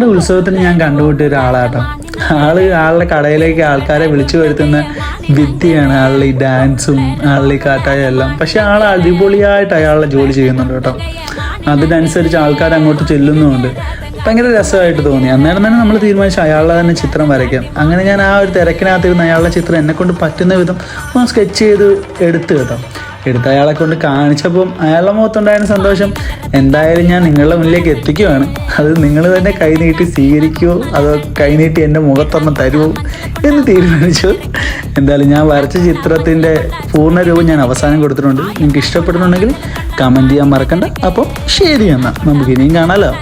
ഒരുപാട് ഉത്സവത്തിന് ഞാൻ കണ്ടുകൂട്ടിയ ഒരാളാട്ടോ. ആളുടെ കടയിലേക്ക് ആൾക്കാരെ വിളിച്ചു വരുത്തുന്ന വിദ്യയാണ് ആളുടെ ഈ ഡാൻസും ആളുടെ ഈ കാട്ടായും എല്ലാം. പക്ഷെ അടിപൊളിയായിട്ട് അയാളുടെ ജോലി ചെയ്യുന്നുണ്ട് കേട്ടോ. അതിനനുസരിച്ച് ആൾക്കാർ അങ്ങോട്ട് ചെല്ലുന്നുമുണ്ട്. ഭയങ്കര രസമായിട്ട് തോന്നി. അന്നേരം തന്നെ നമ്മൾ തീരുമാനിച്ചു അയാളുടെ തന്നെ ചിത്രം വരയ്ക്കാം. അങ്ങനെ ഞാൻ ആ ഒരു തിരക്കിനകത്തിരുന്ന് അയാളുടെ ചിത്രം എന്നെക്കൊണ്ട് പറ്റുന്ന വിധം ഒന്ന് സ്കെച്ച് ചെയ്ത് എടുത്ത് കേട്ടോ. എടുത്ത് അയാളെ കൊണ്ട് കാണിച്ചപ്പം അയാളുടെ മുഖത്തുണ്ടായിരുന്ന സന്തോഷം എന്തായാലും ഞാൻ നിങ്ങളുടെ മുന്നിലേക്ക് എത്തിക്കുവാണ്. അത് നിങ്ങൾ തന്നെ കൈനീട്ടി സ്വീകരിക്കുമോ അതോ കൈനീട്ടി എൻ്റെ മുഖത്തൊന്ന് തരുമോ എന്ന് തീരുമാനിച്ചു. എന്തായാലും ഞാൻ വരച്ച ചിത്രത്തിൻ്റെ പൂർണ്ണരൂപം ഞാൻ അവസാനം കൊടുത്തിട്ടുണ്ട്. നിങ്ങൾക്ക് ഇഷ്ടപ്പെടുന്നുണ്ടെങ്കിൽ കമൻറ്റ് ചെയ്യാൻ മറക്കണ്ട. അപ്പോൾ ശരി, എന്നാൽ നമുക്ക് ഇനിയും കാണാമല്ലോ.